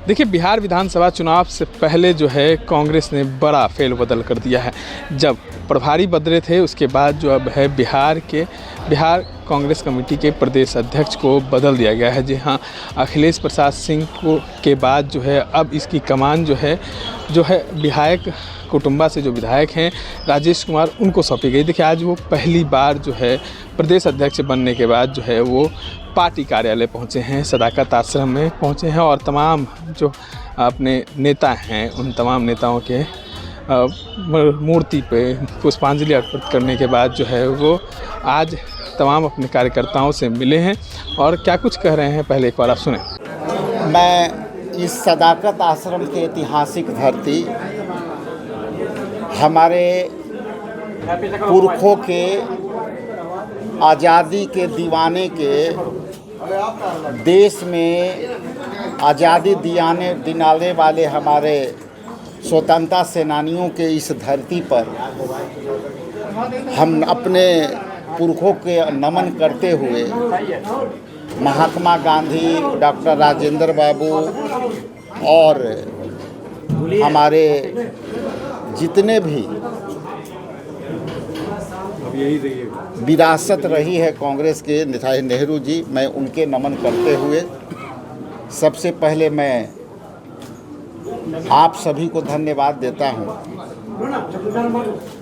देखिए, बिहार विधानसभा चुनाव से पहले जो है कांग्रेस ने बड़ा फेरबदल कर दिया है। जब प्रभारी बदले थे उसके बाद जो अब है बिहार कांग्रेस कमेटी के प्रदेश अध्यक्ष को बदल दिया गया है। जी हाँ, अखिलेश प्रसाद सिंह को के बाद जो है अब इसकी कमान जो है विधायक कुटुंबा से जो विधायक हैं राजेश कुमार, उनको सौंपी गई। देखिए, आज वो पहली बार जो है प्रदेश अध्यक्ष बनने के बाद जो है वो पार्टी कार्यालय पहुंचे हैं, सदाकत आश्रम में पहुंचे हैं और तमाम जो अपने नेता हैं उन तमाम नेताओं के मूर्ति पे पुष्पांजलि अर्पित करने के बाद जो है वो आज तमाम अपने कार्यकर्ताओं से मिले हैं और क्या कुछ कह रहे हैं, पहले एक बार आप सुने। मैं इस सदाकत आश्रम की ऐतिहासिक धरती, हमारे पुरखों के आज़ादी के दीवाने के, देश में आज़ादी दिलाने वाले हमारे स्वतंत्रता सेनानियों के इस धरती पर हम अपने पुरखों के नमन करते हुए महात्मा गांधी, डॉक्टर राजेंद्र बाबू और हमारे जितने भी विरासत रही है कांग्रेस के नेता नेहरू जी, मैं उनके नमन करते हुए सबसे पहले मैं आप सभी को धन्यवाद देता हूं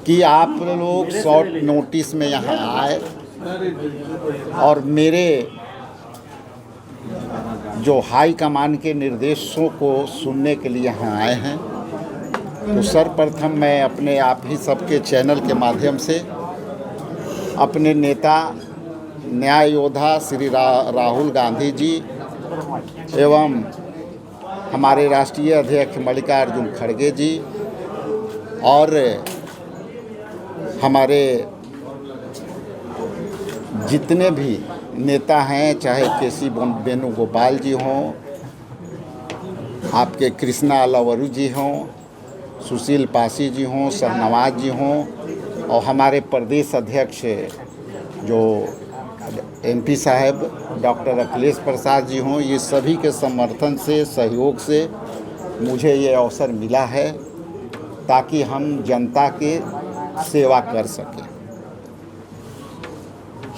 कि आप लोग शॉर्ट नोटिस में यहाँ आए और मेरे जो हाई कमान के निर्देशों को सुनने के लिए यहाँ आए हैं। तो सर्वप्रथम मैं अपने आप ही सबके चैनल के माध्यम से अपने नेता न्याय योद्धा श्री राहुल गांधी जी एवं हमारे राष्ट्रीय अध्यक्ष मल्लिकार्जुन खड़गे जी और हमारे जितने भी नेता हैं, चाहे केसी वेणुगोपाल जी हों, आपके कृष्णा अलवरू जी हों, सुशील पासी जी हों, शहनवाज जी हों और हमारे प्रदेश अध्यक्ष जो एमपी साहब डॉक्टर अखिलेश प्रसाद जी हों, ये सभी के समर्थन से, सहयोग से मुझे ये अवसर मिला है ताकि हम जनता के सेवा कर सकें।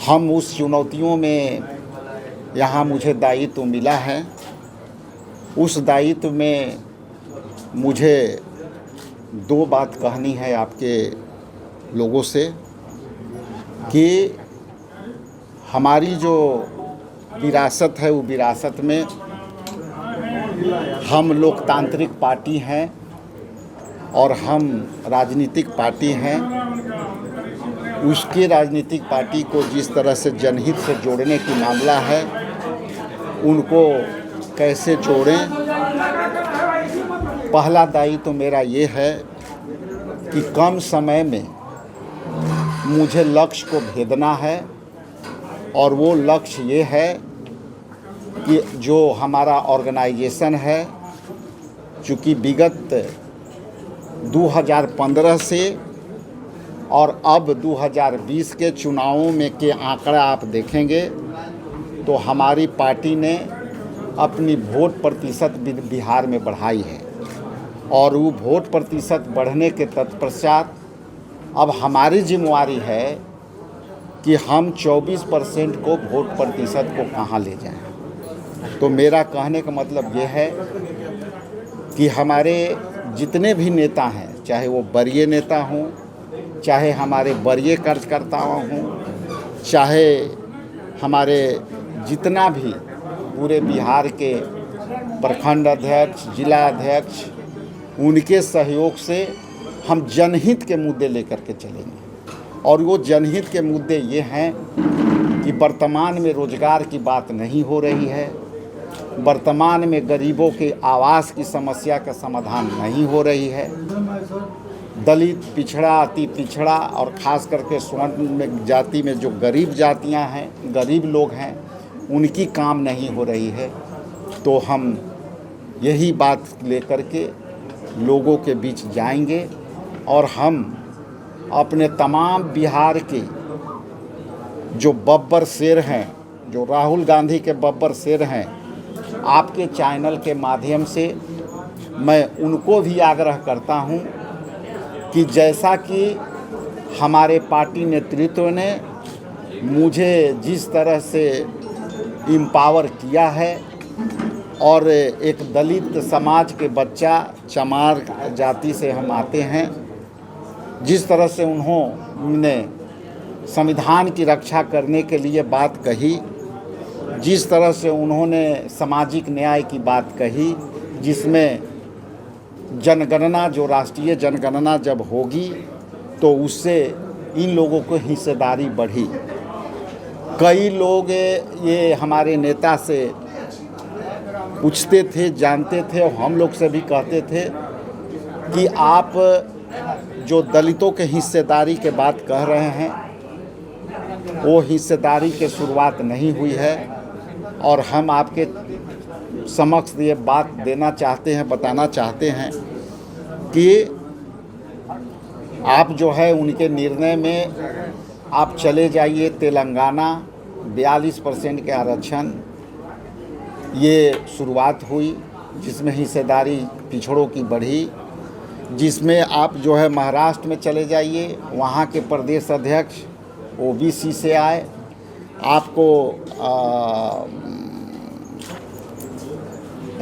हम उस चुनौतियों में यहाँ मुझे दायित्व मिला है, उस दायित्व में मुझे दो बात कहनी है आपके लोगों से कि हमारी जो विरासत है वो विरासत में हम लोकतांत्रिक पार्टी हैं और हम राजनीतिक पार्टी हैं। उसके राजनीतिक पार्टी को जिस तरह से जनहित से जोड़ने की मामला है, उनको कैसे जोड़ें। पहला दायित्व तो मेरा ये है कि कम समय में मुझे लक्ष्य को भेदना है और वो लक्ष्य ये है कि जो हमारा ऑर्गेनाइजेशन है, चूँकि विगत 2015 से और अब 2020 के चुनावों में के आंकड़ा आप देखेंगे तो हमारी पार्टी ने अपनी वोट प्रतिशत बिहार में बढ़ाई है और वो वोट प्रतिशत बढ़ने के तत्पश्चात अब हमारी जिम्मेवारी है कि हम 24% को वोट प्रतिशत को कहाँ ले जाएं। तो मेरा कहने का मतलब ये है कि हमारे जितने भी नेता हैं, चाहे वो वरीय नेता हों, चाहे हमारे वरीय कार्यकर्ता हों, चाहे हमारे जितना भी पूरे बिहार के प्रखंड अध्यक्ष, जिला अध्यक्ष, उनके सहयोग से हम जनहित के मुद्दे लेकर के चलेंगे। और वो जनहित के मुद्दे ये हैं कि वर्तमान में रोजगार की बात नहीं हो रही है, वर्तमान में गरीबों के आवास की समस्या का समाधान नहीं हो रही है, दलित, पिछड़ा, अति पिछड़ा और ख़ास करके स्वर्ण में जाति में जो गरीब जातियां हैं, गरीब लोग हैं, उनकी काम नहीं हो रही है। तो हम यही बात लेकर के लोगों के बीच जाएंगे और हम अपने तमाम बिहार के जो बब्बर शेर हैं, जो राहुल गांधी के बब्बर शेर हैं, आपके चैनल के माध्यम से मैं उनको भी आग्रह करता हूं कि जैसा कि हमारे पार्टी नेतृत्व ने मुझे जिस तरह से इम्पावर किया है और एक दलित समाज के बच्चा चमार जाति से हम आते हैं, जिस तरह से उन्होंने संविधान की रक्षा करने के लिए बात कही, जिस तरह से उन्होंने सामाजिक न्याय की बात कही, जिसमें जनगणना जो राष्ट्रीय जनगणना जब होगी तो उससे इन लोगों को हिस्सेदारी बढ़ी। कई लोग ये हमारे नेता से पूछते थे, जानते थे और हम लोग से भी कहते थे कि आप जो दलितों के हिस्सेदारी के बात कह रहे हैं वो हिस्सेदारी के शुरुआत नहीं हुई है और हम आपके समक्ष ये बात देना चाहते हैं, बताना चाहते हैं कि आप जो है उनके निर्णय में आप चले जाइए। तेलंगाना 42% के आरक्षण ये शुरुआत हुई, जिसमें हिस्सेदारी पिछड़ों की बढ़ी, जिसमें आप जो है महाराष्ट्र में चले जाइए, वहाँ के प्रदेश अध्यक्ष ओबीसी से आए, आपको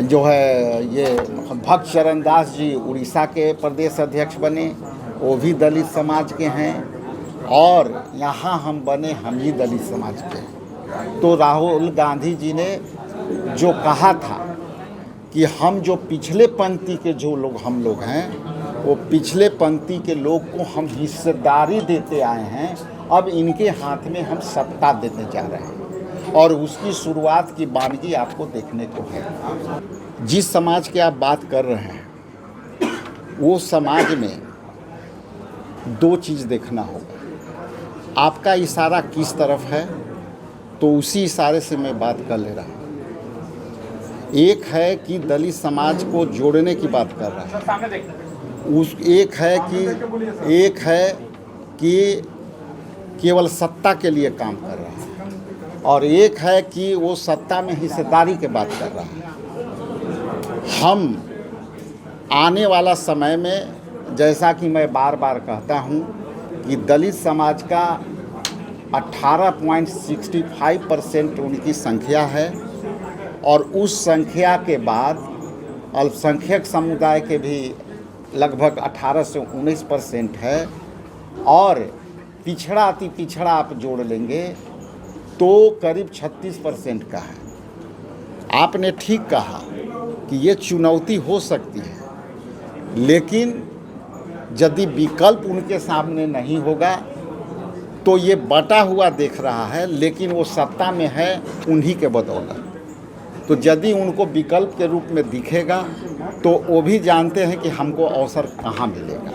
जो है ये भक्त चरण दास जी उड़ीसा के प्रदेश अध्यक्ष बने, वो भी दलित समाज के हैं, और यहाँ हम बने, हम ही दलित समाज के हैं। तो राहुल गांधी जी ने जो कहा था कि हम जो पिछले पंक्ति के जो लोग हम लोग हैं, वो पिछले पंक्ति के लोग को हम हिस्सेदारी देते आए हैं, अब इनके हाथ में हम सत्ता देने जा रहे हैं और उसकी शुरुआत की बानगी आपको देखने को है। जिस समाज की आप बात कर रहे हैं वो समाज में दो चीज़ देखना होगा। आपका इशारा किस तरफ है, तो उसी इशारे से मैं बात कर ले रहा हूँ। एक है कि दलित समाज को जोड़ने की बात कर रहा है, एक है कि केवल सत्ता के लिए काम कर रहा है, और एक है कि वो सत्ता में हिस्सेदारी की बात कर रहा है। हम आने वाला समय में, जैसा कि मैं बार बार कहता हूँ कि दलित समाज का 18.65% उनकी संख्या है, और उस संख्या के बाद अल्पसंख्यक समुदाय के भी लगभग 18 से 19% है, और पिछड़ा अति पिछड़ा आप जोड़ लेंगे तो करीब 36% का है। आपने ठीक कहा कि ये चुनौती हो सकती है, लेकिन यदि विकल्प उनके सामने नहीं होगा तो ये बटा हुआ देख रहा है, लेकिन वो सत्ता में है उन्हीं के बदौलत। तो यदि उनको विकल्प के रूप में दिखेगा तो वो भी जानते हैं कि हमको अवसर कहाँ मिलेगा।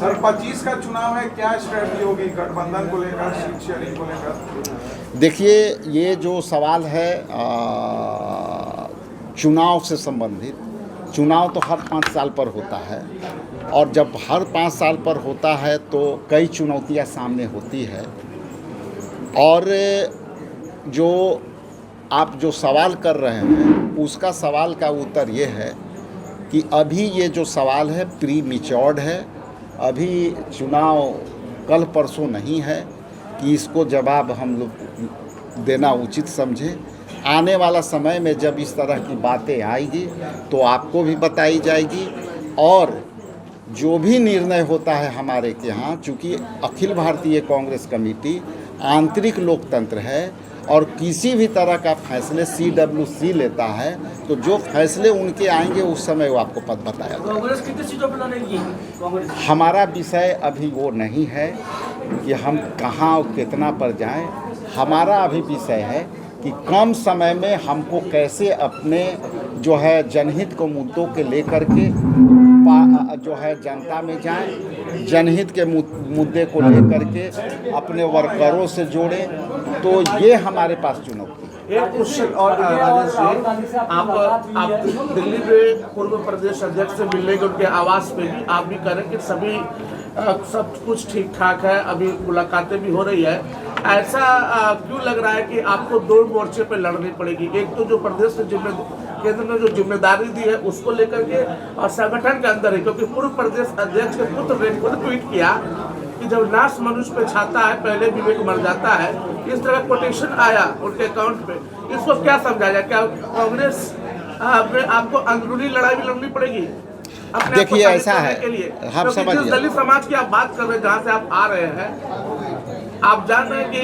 सर 25 का चुनाव है, क्या स्ट्रेटजी होगी गठबंधन को लेकर, सीट शेयरिंग को लेकर? देखिए, ये जो सवाल है चुनाव से संबंधित, चुनाव तो हर 5 साल पर होता है, और जब हर 5 साल पर होता है तो कई चुनौतियां सामने होती है। और जो आप जो सवाल कर रहे हैं उसका सवाल का उत्तर ये है कि अभी ये जो सवाल है प्री मैच्योर्ड है, अभी चुनाव कल परसों नहीं है कि इसको जवाब हम लोग देना उचित समझे। आने वाला समय में जब इस तरह की बातें आएगी तो आपको भी बताई जाएगी, और जो भी निर्णय होता है हमारे के यहाँ, चूँकि अखिल भारतीय कांग्रेस कमेटी आंतरिक लोकतंत्र है और किसी भी तरह का फैसले CWC लेता है, तो जो फैसले उनके आएंगे उस समय वो आपको पद बताया जाएगा। कांग्रेस कितनी सीटों पर लड़ेगी? हमारा विषय अभी वो नहीं है कि हम कहाँ और कितना पर जाएं। हमारा अभी विषय है कि कम समय में हमको कैसे अपने जो है जनहित को मुद्दों के लेकर के जो है जनता में जाएं, जनहित के मुद्दे को लेकर के अपने वर्करों से जोड़ें। तो ये हमारे पास चुनौती है। एक क्वेश्चन और राजेश जी, आप दिल्ली में पूर्व प्रदेश अध्यक्ष से मिलने के उनके आवास पे भी आप भी कह रहे हैं कि सब कुछ ठीक ठाक है, अभी मुलाकातें भी हो रही है, ऐसा क्यों लग रहा है कि आपको दो मोर्चे पे लड़नी पड़ेगी? एक तो जो प्रदेश ने केंद्र ने जो जिम्मेदारी दी है उसको लेकर के, और संगठन के अंदर ही, क्योंकि पूर्व प्रदेश अध्यक्ष के पुत्र ने खुद ट्वीट किया कि जब नाश मनुष्य पे छाता है पहले विवेक मर जाता है। इस तरह कोटेशन आया उनके अकाउंट पे, इसको क्या समझा जाए? क्या कांग्रेस में आपको अंदरूनी लड़ाई भी लड़नी पड़ेगी? देखिए ऐसा है, हम समझ जिस दलित समाज की आप बात कर रहे हैं, जहाँ से आप आ रहे हैं, आप जान रहे हैं कि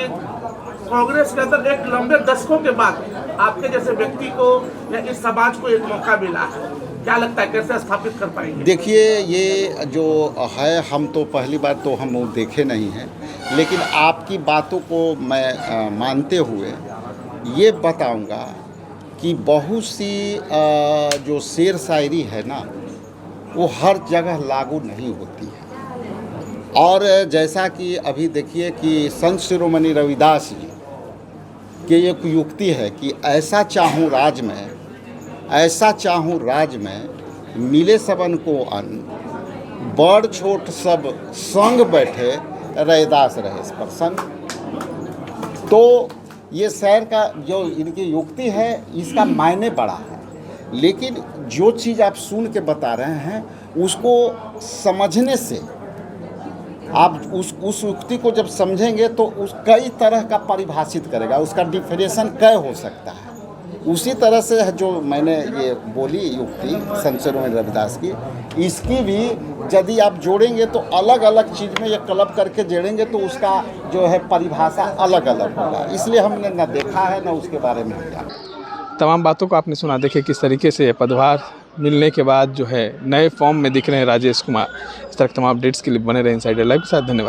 कांग्रेस के अंदर एक लंबे दशकों के बाद आपके जैसे व्यक्ति को या इस समाज को एक मौका मिला है। क्या लगता है कैसे स्थापित कर पाएंगे? देखिए ये जो है, हम तो पहली बार तो हम वो देखे नहीं हैं, लेकिन आपकी बातों को मैं मानते हुए ये बताऊंगा कि बहुत सी जो शेर शायरी है ना, वो हर जगह लागू नहीं होती है। और जैसा कि अभी देखिए कि संत शिरोमणि रविदास जी की एक युक्ति है कि ऐसा चाहूँ राज में, ऐसा चाहूँ राज में, मिले सबन को अन्न, बड़ छोट सब संग बैठे, रैदास रहे पर संग। तो ये शहर का जो इनकी युक्ति है, इसका मायने बड़ा है, लेकिन जो चीज़ आप सुन के बता रहे हैं उसको समझने से, आप उस युक्ति को जब समझेंगे तो उस कई तरह का परिभाषित करेगा, उसका डिफरेंशन कई हो सकता है। उसी तरह से जो मैंने ये बोली युक्ति संत शिरोमणि रविदास की, इसकी भी यदि आप जोड़ेंगे तो अलग अलग चीज़ में ये क्लब करके जोड़ेंगे तो उसका जो है परिभाषा अलग अलग होगा। इसलिए हमने न देखा है न उसके बारे में जाना। तमाम बातों को आपने सुना। देखिए किस तरीके से पदभार मिलने के बाद जो है नए फॉर्म में दिख रहे हैं राजेश कुमार। इस तरह तमाम अपडेट्स के लिए बने रहे इनसाइडर लाइव के साथ। धन्यवाद।